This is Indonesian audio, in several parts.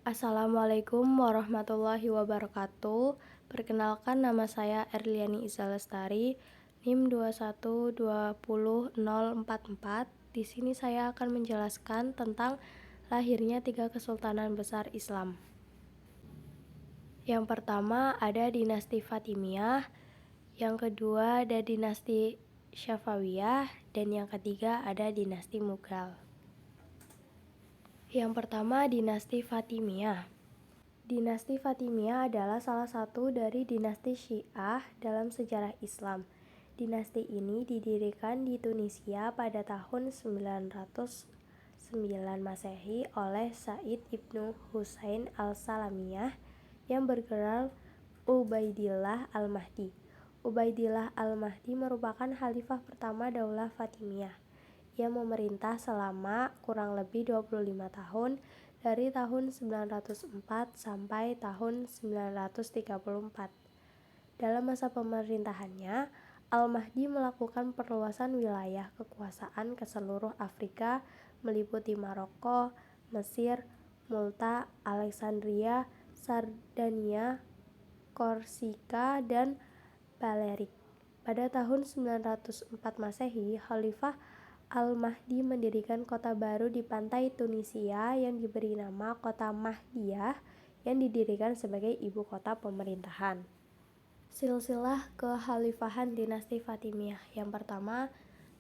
Assalamualaikum warahmatullahi wabarakatuh. Perkenalkan, nama saya Erliani Iza Lestari, NIM 2120044. Di sini saya akan menjelaskan tentang lahirnya 3 kesultanan besar Islam. Yang pertama ada dinasti Fatimiyah, yang kedua ada dinasti Syafawiyah, dan yang ketiga ada dinasti Mughal. Yang pertama, dinasti Fatimiyah. Dinasti Fatimiyah adalah salah satu dari dinasti Syiah dalam sejarah Islam. Dinasti ini didirikan di Tunisia pada tahun 909 Masehi oleh Said ibnu Husain al-Salamiyah yang bergelar Ubaidillah al-Mahdi. Ubaidillah al-Mahdi merupakan khalifah pertama Daulah Fatimiyah. Ia memerintah selama kurang lebih 25 tahun dari tahun 904 sampai tahun 934. Dalam masa pemerintahannya, Al-Mahdi melakukan perluasan wilayah kekuasaan ke seluruh Afrika, meliputi Maroko, Mesir, Multa, Alexandria, Sardania, Korsika, dan Balerik. Pada tahun 904 Masehi, Khalifah Al-Mahdi mendirikan kota baru di pantai Tunisia yang diberi nama Kota Mahdiyah yang didirikan sebagai ibu kota pemerintahan. Silsilah kekhalifahan dinasti Fatimiyah. Yang pertama,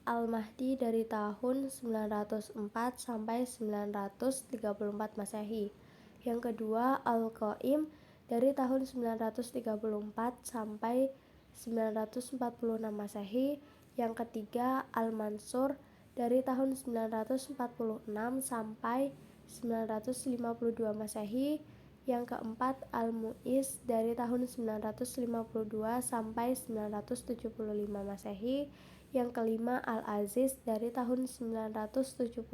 Al-Mahdi dari tahun 904 sampai 934 Masehi. Yang kedua, Al-Qaim dari tahun 934 sampai 946 Masehi. Yang ketiga, Al-Mansur dari tahun 946 sampai 952 Masehi. Yang keempat, Al-Mu'iz dari tahun 952 sampai 975 Masehi. Yang kelima, Al-Aziz dari tahun 975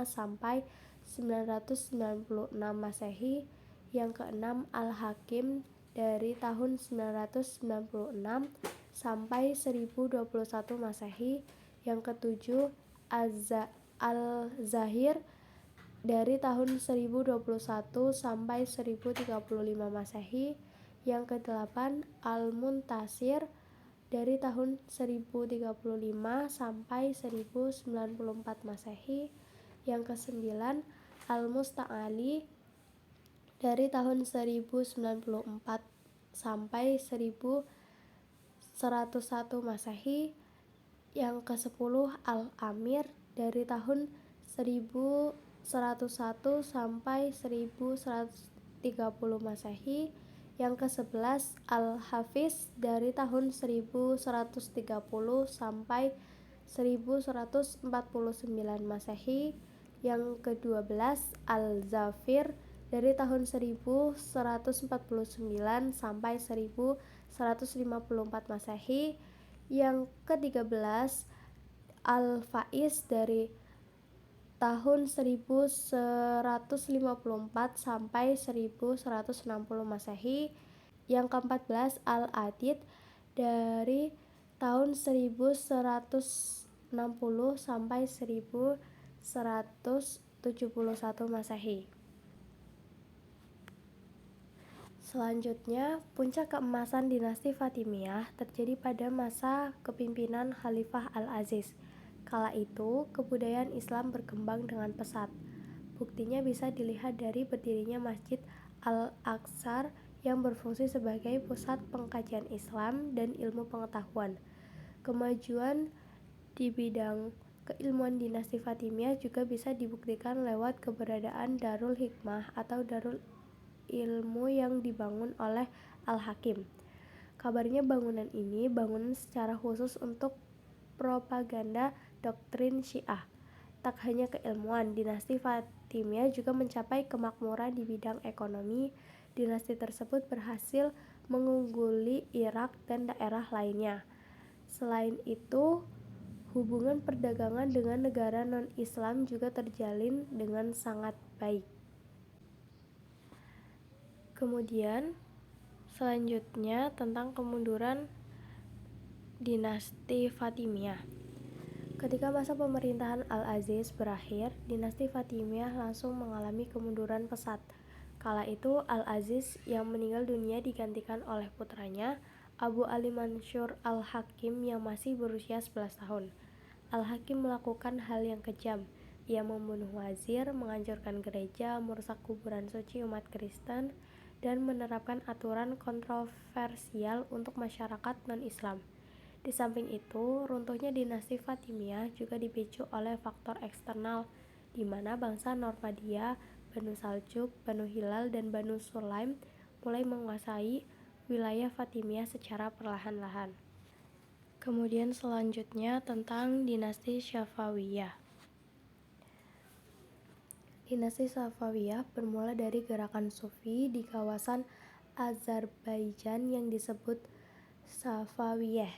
sampai 996 Masehi. Yang keenam, Al-Hakim dari tahun 996 sampai 1021 Masehi. Yang ketujuh, Al-Zahir dari tahun 1021 sampai 1035 Masehi. Yang kedelapan, Al-Muntasir dari tahun 1035 sampai 1094 Masehi. Yang kesembilan, Al-Musta'ali dari tahun 1094 sampai 1101 Masehi. Yang kesepuluh, Al-Amir dari tahun 1101 sampai 1130 Masehi. Yang kesebelas, Al-Hafiz dari tahun 1130 sampai 1149 Masehi. Yang ke-12, Al-Zafir dari tahun 1149 sampai 1154 Masehi. Yang ke-13, Al-Faiz dari tahun 1154 sampai 1160 Masehi. Yang ke-14, Al-Adid dari tahun 1160 sampai 1171 Masehi. Selanjutnya, puncak keemasan dinasti Fatimiyah terjadi pada masa kepemimpinan Khalifah Al-Aziz. Kala itu, kebudayaan Islam berkembang dengan pesat. Buktinya bisa dilihat dari berdirinya Masjid Al-Aqsar yang berfungsi sebagai pusat pengkajian Islam dan ilmu pengetahuan. Kemajuan di bidang keilmuan dinasti Fatimiyah juga bisa dibuktikan lewat keberadaan Darul Hikmah atau Darul Ilmu yang dibangun oleh Al-Hakim. Kabarnya bangunan ini bangunan secara khusus untuk propaganda doktrin Syiah. Tak hanya keilmuan, dinasti Fatimiyah juga mencapai kemakmuran di bidang ekonomi. Dinasti tersebut berhasil mengungguli Irak dan daerah lainnya. Selain itu, hubungan perdagangan dengan negara non-Islam juga terjalin dengan sangat baik. Kemudian, selanjutnya tentang kemunduran dinasti Fatimiyah. Ketika masa pemerintahan Al-Aziz berakhir, dinasti Fatimiyah langsung mengalami kemunduran pesat. Kala itu Al-Aziz yang meninggal dunia digantikan oleh putranya Abu Ali Mansur Al-Hakim yang masih berusia 11 tahun. Al-Hakim melakukan hal yang kejam. Ia membunuh wazir, menghancurkan gereja, merusak kuburan suci umat Kristen, dan menerapkan aturan kontroversial untuk masyarakat non-Islam. Di samping itu, runtuhnya dinasti Fatimiyah juga dipicu oleh faktor eksternal, di mana bangsa Normandia, Banu Saljuk, Banu Hilal, dan Banu Sulaim mulai menguasai wilayah Fatimiyah secara perlahan-lahan. Kemudian selanjutnya tentang dinasti Safawiyah. Dinasti Safawiyah bermula dari gerakan Sufi di kawasan Azerbaijan yang disebut Safawiyah.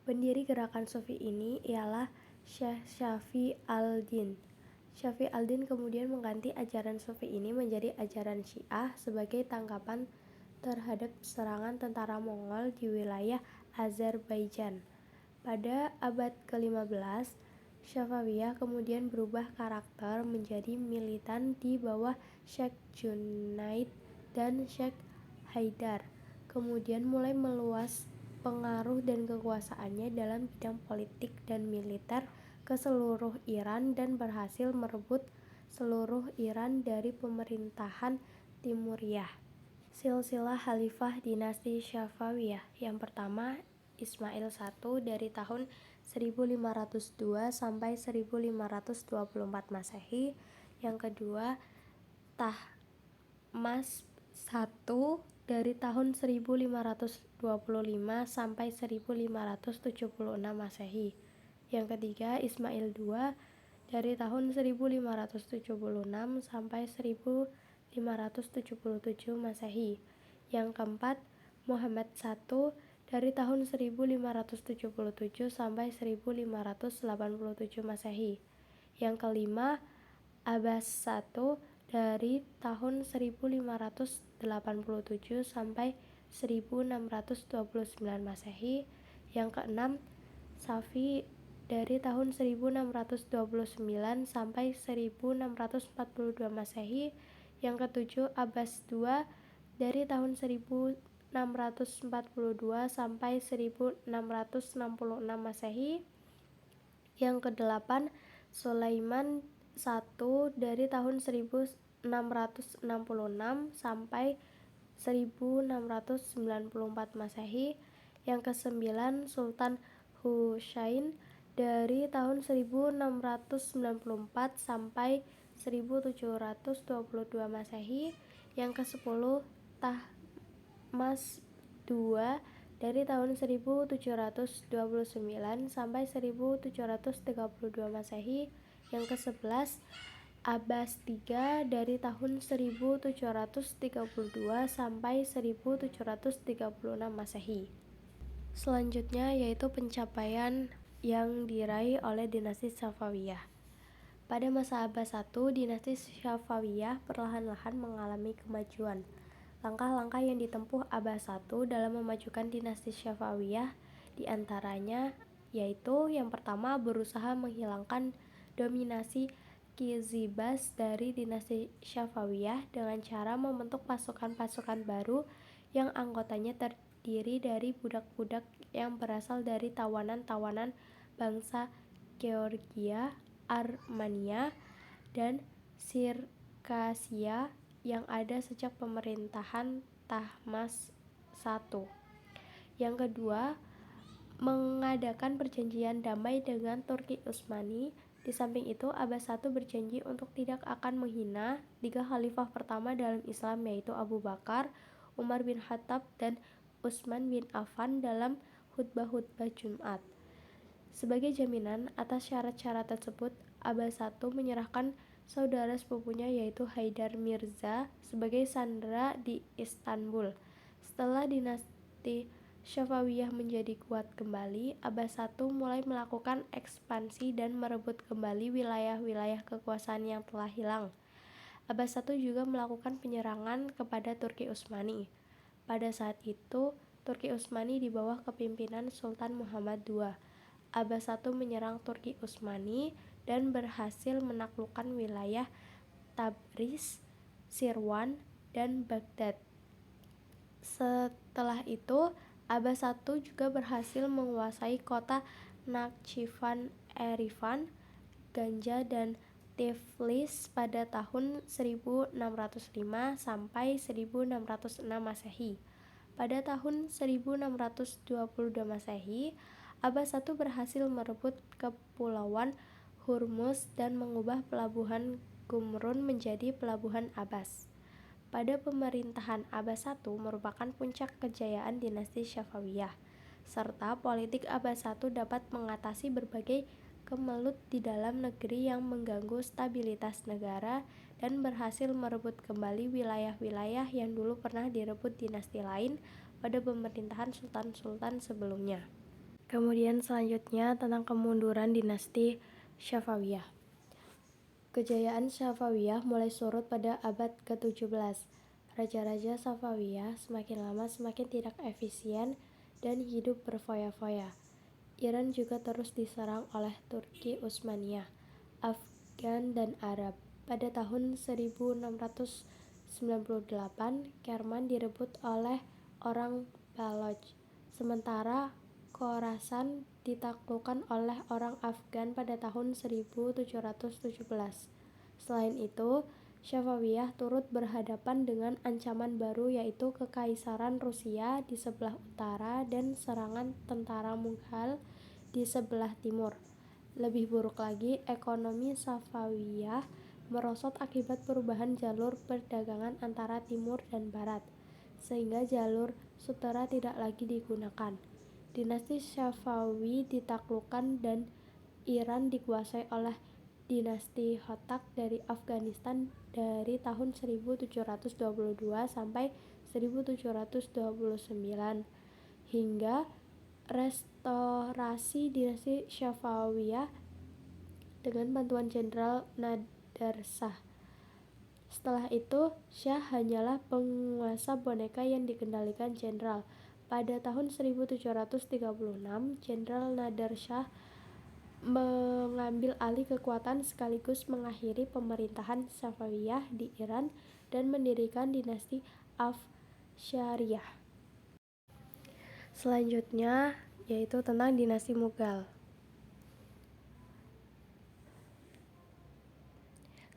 Pendiri gerakan Sufi ini ialah Syekh Syafi al-Din. Syafi al-Din kemudian mengganti ajaran Sufi ini menjadi ajaran Syiah sebagai tanggapan terhadap serangan tentara Mongol di wilayah Azerbaijan. Pada abad ke-15, Safawiyah kemudian berubah karakter menjadi militan di bawah Syekh Junaid dan Syekh Haidar. Kemudian mulai meluas pengaruh dan kekuasaannya dalam bidang politik dan militer ke seluruh Iran dan berhasil merebut seluruh Iran dari pemerintahan Timuriyah. Silsilah Khalifah Dinasti Safawiyah. Yang pertama, Ismail I dari tahun 1502 sampai 1524 Masehi. Yang kedua, Tahmasp I dari tahun 1525 sampai 1576 Masehi. Yang ketiga, Ismail II dari tahun 1576 sampai 1577 Masehi. Yang keempat, Muhammad I dari tahun 1577 sampai 1587 Masehi. Yang kelima, Abbas I dari tahun 1587 sampai 1629 Masehi. Yang keenam, Safi dari tahun 1629 sampai 1642 Masehi. Yang ketujuh, Abbas II dari tahun 1642 sampai 1666 Masehi. Yang kedelapan, Sulaiman I dari tahun 1666 sampai 1694 Masehi. Yang kesembilan, Sultan Husain dari tahun 1694 sampai 1722 Masehi. Yang kesepuluh, Tahmasp II dari tahun 1729 sampai 1732 Masehi. Yang ke-11, Abbas III dari tahun 1732 sampai 1736 Masehi. Selanjutnya yaitu pencapaian yang diraih oleh dinasti Safawiyah. Pada masa Abbas I, dinasti Safawiyah perlahan-lahan mengalami kemajuan. Langkah-langkah yang ditempuh Abbas I dalam memajukan dinasti Safawiyah diantaranya yaitu yang pertama, berusaha menghilangkan dominasi Qizibaz dari dinasti Safawiyah dengan cara membentuk pasukan-pasukan baru yang anggotanya terdiri dari budak-budak yang berasal dari tawanan-tawanan bangsa Georgia, Armenia, dan Sirkasia yang ada sejak pemerintahan Tahmasp I. Yang kedua, mengadakan perjanjian damai dengan Turki Utsmani. Di samping itu, Abbas I berjanji untuk tidak akan menghina tiga khalifah pertama dalam Islam, yaitu Abu Bakar, Umar bin Khattab, dan Utsman bin Affan dalam khutbah-khutbah Jumat. Sebagai jaminan atas syarat-syarat tersebut, Abbas I menyerahkan saudara sepupunya yaitu Haidar Mirza sebagai sandera di Istanbul. Setelah dinasti Safawiyah menjadi kuat kembali, Abbas I mulai melakukan ekspansi dan merebut kembali wilayah-wilayah kekuasaan yang telah hilang. Abbas I juga melakukan penyerangan kepada Turki Utsmani. Pada saat itu, Turki Utsmani di bawah kepimpinan Sultan Muhammad II. Abbas I menyerang Turki Utsmani dan berhasil menaklukkan wilayah Tabriz, Sirwan, dan Baghdad. Setelah itu, Abbas I juga berhasil menguasai kota Nakhchivan, Erivan, Ganja, dan Tiflis pada tahun 1605 sampai 1606 Masehi. Pada tahun 1622 Masehi, Abbas I berhasil merebut Kepulauan Hormuz dan mengubah pelabuhan Qumrun menjadi pelabuhan Abbas. Pada pemerintahan Abbas I merupakan puncak kejayaan dinasti Safawiyah, serta politik Abbas I dapat mengatasi berbagai kemelut di dalam negeri yang mengganggu stabilitas negara dan berhasil merebut kembali wilayah-wilayah yang dulu pernah direbut dinasti lain pada pemerintahan sultan-sultan sebelumnya. Kemudian selanjutnya tentang kemunduran dinasti Safawiyah. Kejayaan Safawiyah mulai surut pada abad ke-17. Raja-raja Safawiyah semakin lama semakin tidak efisien dan hidup berfoya-foya. Iran juga terus diserang oleh Turki Utsmaniyah, Afgan, dan Arab. Pada tahun 1698, Kerman direbut oleh orang Baloch, sementara Khorasan ditaklukkan oleh orang Afgan pada tahun 1717. Selain itu, Safawiyah turut berhadapan dengan ancaman baru yaitu Kekaisaran Rusia di sebelah utara dan serangan tentara Mughal di sebelah timur. Lebih buruk lagi, ekonomi Safawiyah merosot akibat perubahan jalur perdagangan antara timur dan barat, sehingga jalur Sutera tidak lagi digunakan. Dinasti Safawi ditaklukkan dan Iran dikuasai oleh dinasti Hotak dari Afghanistan dari tahun 1722 sampai 1729 hingga restorasi dinasti Safawiyah dengan bantuan Jenderal Nader Shah. Setelah itu, Shah hanyalah penguasa boneka yang dikendalikan jenderal. Pada tahun 1736, Jenderal Nader Shah mengambil alih kekuatan sekaligus mengakhiri pemerintahan Safawiyah di Iran dan mendirikan dinasti Afshariyah. Selanjutnya yaitu tentang dinasti Mughal.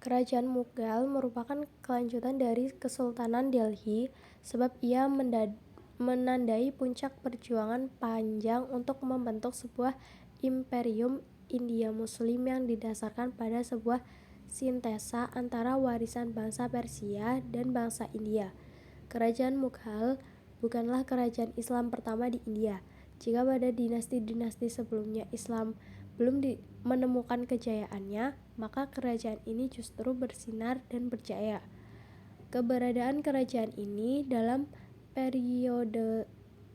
Kerajaan Mughal merupakan kelanjutan dari Kesultanan Delhi sebab ia menandai puncak perjuangan panjang untuk membentuk sebuah imperium India Muslim yang didasarkan pada sebuah sintesa antara warisan bangsa Persia dan bangsa India. Kerajaan Mughal bukanlah kerajaan Islam pertama di India. Jika pada dinasti-dinasti sebelumnya Islam belum menemukan kejayaannya, maka kerajaan ini justru bersinar dan berjaya. Keberadaan kerajaan ini dalam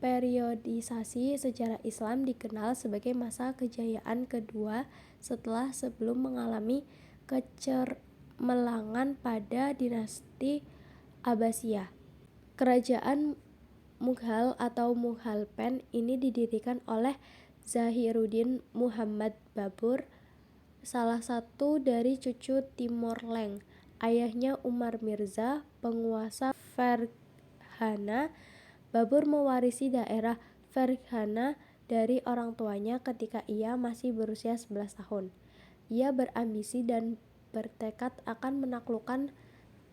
periodisasi sejarah Islam dikenal sebagai masa kejayaan kedua setelah sebelum mengalami kecermelangan pada dinasti Abbasiyah. Kerajaan Mughal atau Mughalpen ini didirikan oleh Zahiruddin Muhammad Babur, salah satu dari cucu Timur Leng. Ayahnya Umar Mirza, penguasa Ferghana. Babur mewarisi daerah Ferghana dari orang tuanya ketika ia masih berusia 11 tahun. Ia berambisi dan bertekad akan menaklukkan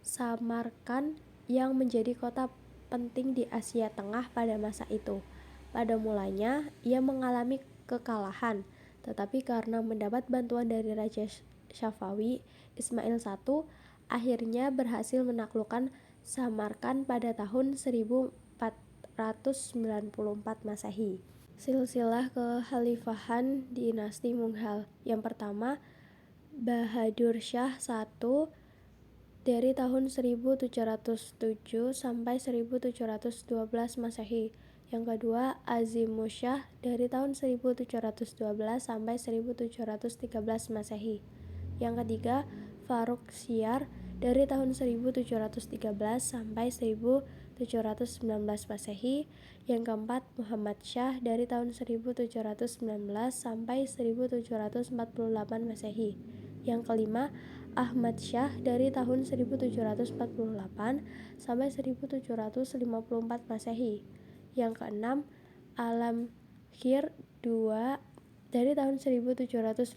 Samarkand yang menjadi kota penting di Asia Tengah pada masa itu. Pada mulanya, ia mengalami kekalahan, tetapi karena mendapat bantuan dari Raja Safawi Ismail I, akhirnya berhasil menaklukkan Samarkand pada tahun 1494 Masehi. Silsilah kekhalifahan dinasti Mughal. Yang pertama, Bahadur Shah I dari tahun 1707 sampai 1712 Masehi. Yang kedua, Azimushah dari tahun 1712 sampai 1713 Masehi. Yang ketiga, Faruk Siyar dari tahun 1713 sampai 1719 Masehi. Yang keempat, Muhammad Shah dari tahun 1719 sampai 1748 Masehi. Yang kelima, Ahmad Syah dari tahun 1748 sampai 1754 Masehi. Yang keenam, Alamgir II dari tahun 1754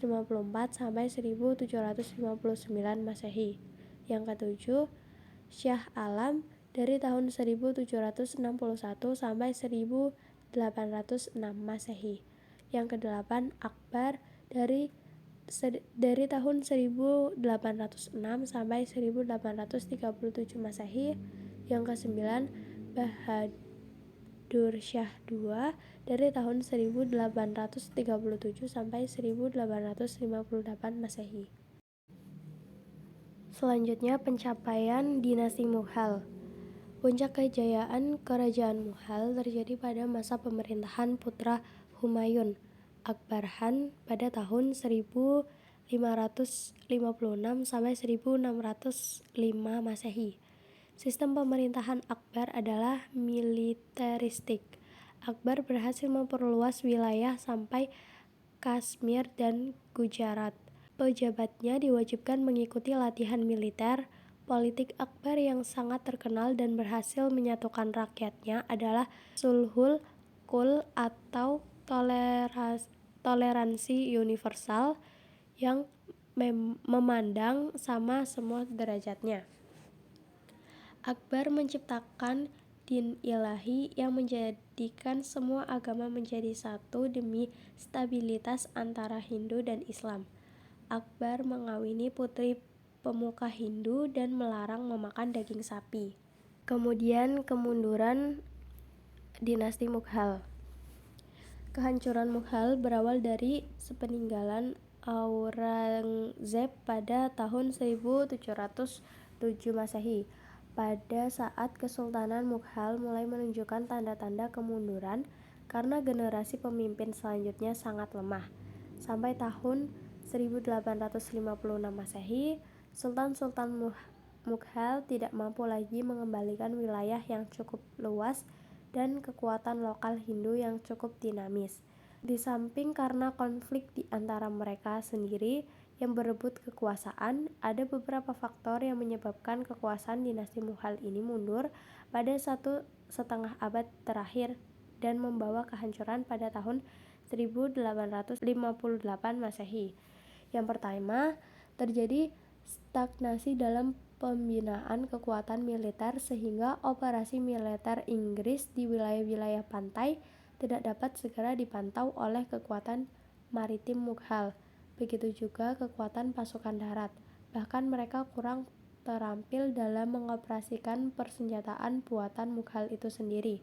sampai 1759 Masehi. Yang ketujuh, Syah Alam dari tahun 1761 sampai 1806 Masehi. Yang kedelapan, Akbar dari tahun 1806 sampai 1837 Masehi. Yang kesembilan, Bahadur Syah II dari tahun 1837 sampai 1858 Masehi. Selanjutnya, pencapaian dinasti Mughal. Puncak kejayaan kerajaan Mughal terjadi pada masa pemerintahan putra Humayun, Akbar Han, pada tahun 1556 sampai 1605 Masehi. Sistem pemerintahan Akbar adalah militeristik. Akbar berhasil memperluas wilayah sampai Kashmir dan Gujarat. Pejabatnya diwajibkan mengikuti latihan militer. Politik Akbar yang sangat terkenal dan berhasil menyatukan rakyatnya adalah sulhul kul atau toleransi universal yang memandang sama semua derajatnya. Akbar menciptakan din ilahi yang menjadikan semua agama menjadi satu demi stabilitas antara Hindu dan Islam. Akbar mengawini putri pemuka Hindu dan melarang memakan daging sapi. Kemudian kemunduran dinasti Mughal. Kehancuran Mughal berawal dari sepeninggalan Aurangzeb pada tahun 1707 Masehi. Pada saat Kesultanan Mughal mulai menunjukkan tanda-tanda kemunduran karena generasi pemimpin selanjutnya sangat lemah. Sampai tahun 1856 Masehi, Sultan-Sultan Mughal tidak mampu lagi mengembalikan wilayah yang cukup luas dan kekuatan lokal Hindu yang cukup dinamis. Di samping karena konflik di antara mereka sendiri yang berebut kekuasaan, ada beberapa faktor yang menyebabkan kekuasaan dinasti Mughal ini mundur pada 1,5 abad terakhir dan membawa kehancuran pada tahun 1858 Masehi. Yang pertama, terjadi stagnasi dalam pembinaan kekuatan militer sehingga operasi militer Inggris di wilayah-wilayah pantai tidak dapat segera dipantau oleh kekuatan maritim Mughal. Begitu juga kekuatan pasukan darat. Bahkan mereka kurang terampil dalam mengoperasikan persenjataan buatan Mughal itu sendiri.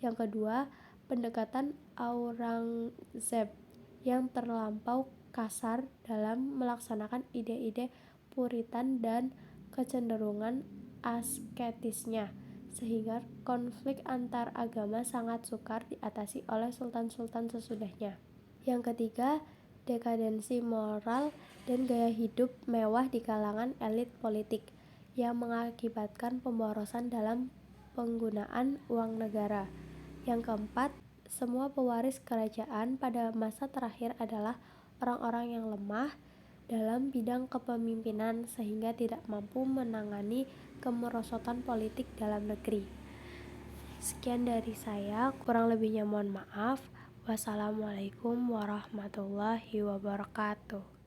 Yang kedua, pendekatan Aurangzeb yang terlampau kasar dalam melaksanakan ide-ide Puritan dan kecenderungan asketisnya, sehingga konflik antar agama sangat sukar diatasi oleh sultan-sultan sesudahnya. Yang ketiga, dekadensi moral dan gaya hidup mewah di kalangan elit politik yang mengakibatkan pemborosan dalam penggunaan uang negara. Yang keempat, semua pewaris kerajaan pada masa terakhir adalah orang-orang yang lemah dalam bidang kepemimpinan sehingga tidak mampu menangani kemerosotan politik dalam negeri. Sekian dari saya, kurang lebihnya mohon maaf. Wassalamualaikum warahmatullahi wabarakatuh.